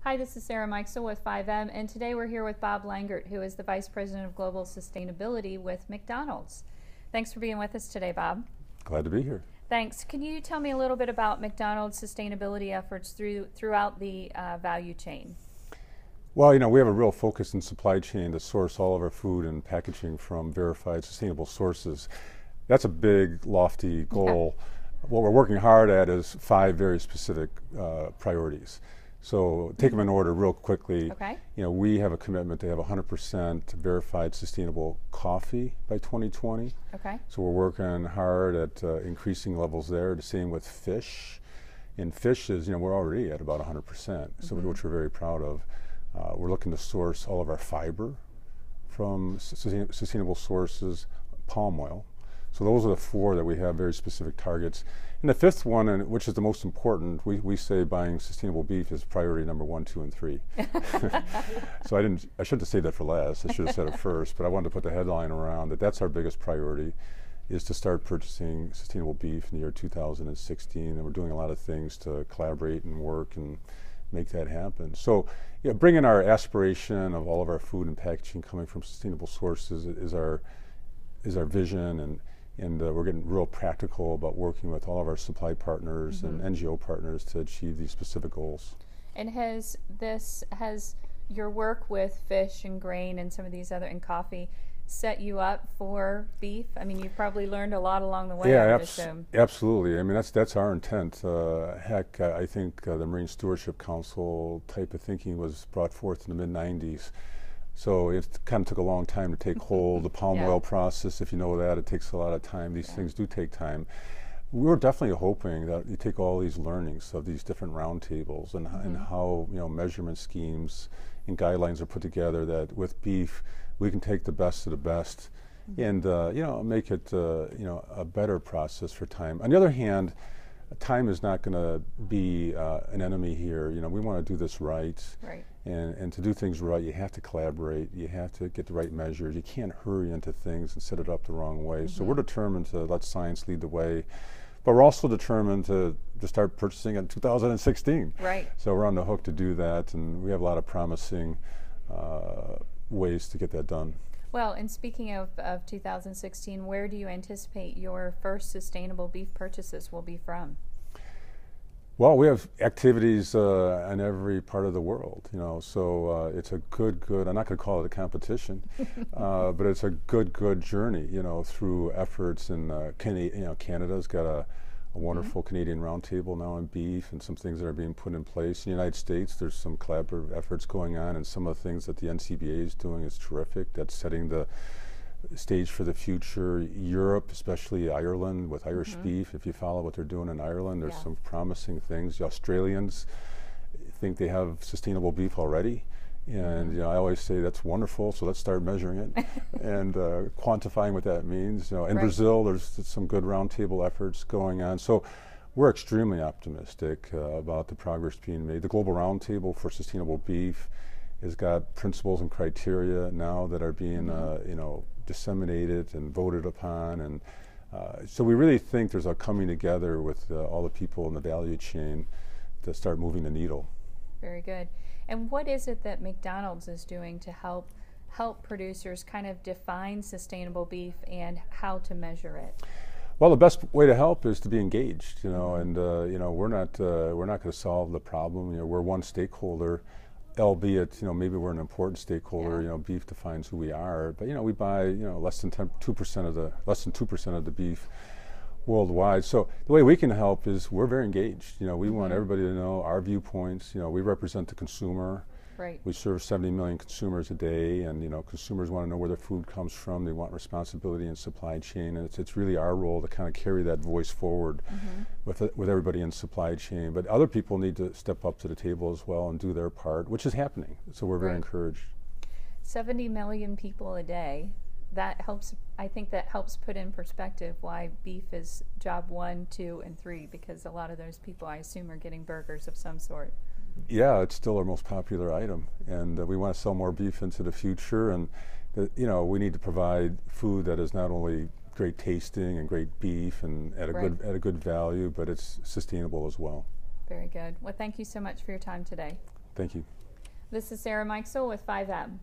Hi, this is Sarah Mikesell with 5M, and today we're here with Bob Langert, who is the Vice President of Global Sustainability with McDonald's. Thanks for being with us today, Bob. Glad to be here. Thanks. Can you tell me a little bit about McDonald's sustainability efforts throughout the value chain? Well, we have a real focus in supply chain to source all of our food and packaging from verified sustainable sources. That's a big, lofty goal. What we're working hard at is 5 very specific priorities. So take them in order real quickly. Okay. We have a commitment to have 100% verified sustainable coffee by 2020. Okay. So we're working hard at increasing levels there. The same with fish. In fish is, we're already at about 100%, so which we're very proud of. We're looking to source all of our fiber from sustainable sources, palm oil. So those are the 4 that we have very specific targets. And the 5th one, and which is the most important, we say buying sustainable beef is priority number 1, 2, and 3. So I shouldn't have said that for last. I should have said it first, but I wanted to put the headline around that. That's our biggest priority, is to start purchasing sustainable beef in the year 2016. And we're doing a lot of things to collaborate and work and make that happen. So, bringing our aspiration of all of our food and packaging coming from sustainable sources is our vision, and we're getting real practical about working with all of our supply partners and NGO partners to achieve these specific goals. And has your work with fish and grain and some of these other, and coffee, set you up for beef? I mean, you've probably learned a lot along the way, I would assume. Absolutely. I mean, that's our intent. Heck, I think the Marine Stewardship Council type of thinking was brought forth in the mid-90s. So it kind of took a long time to take hold. The palm oil process, if you know that, it takes a lot of time. These things do take time. We were definitely hoping that you take all these learnings of these different roundtables and how measurement schemes and guidelines are put together, that with beef we can take the best of the best and make it a better process for time. On the other hand, time is not going to be an enemy here. We want to do this right. And to do things right, you have to collaborate. You have to get the right measures. You can't hurry into things and set it up the wrong way. So we're determined to let science lead the way. But we're also determined to start purchasing in 2016. Right. So we're on the hook to do that, and we have a lot of promising ways to get that done. Well, and speaking of 2016, where do you anticipate your first sustainable beef purchases will be from? Well, we have activities in every part of the world, so it's a good, I'm not going to call it a competition, but it's a good journey, through efforts in Canada's got a wonderful Canadian roundtable now on beef, and some things that are being put in place. In the United States, there's some collaborative efforts going on, and some of the things that the NCBA is doing is terrific. That's setting the stage for the future. Europe, especially Ireland, with Irish beef, if you follow what they're doing in Ireland, there's some promising things. The Australians think they have sustainable beef already, and I always say that's wonderful, so let's start measuring it and quantifying what that means. In Brazil, there's some good roundtable efforts going on. So we're extremely optimistic about the progress being made. The Global Roundtable for Sustainable Beef has got principles and criteria now that are being disseminated and voted upon, and so we really think there's a coming together with all the people in the value chain to start moving the needle. Very good. And what is it that McDonald's is doing to help producers kind of define sustainable beef and how to measure it? Well, the best way to help is to be engaged, and we're not going to solve the problem. We're one stakeholder, albeit maybe we're an important stakeholder. Beef defines who we are, but we buy less than 2% of the beef worldwide. So the way we can help is we're very engaged. We want everybody to know our viewpoints. We represent the consumer. Right. We serve 70 million consumers a day, and consumers want to know where their food comes from. They want responsibility in supply chain, and it's really our role to kind of carry that voice forward with everybody in supply chain. But other people need to step up to the table as well and do their part, which is happening. So we're very encouraged. 70 million people a day. That helps. I think that helps put in perspective why beef is job 1, 2, and 3, because a lot of those people, I assume, are getting burgers of some sort. Yeah, it's still our most popular item, and we want to sell more beef into the future, and we need to provide food that is not only great tasting and great beef and at a good value, but it's sustainable as well. Very good. Well, thank you so much for your time today. Thank you. This is Sarah Mikesell with 5M.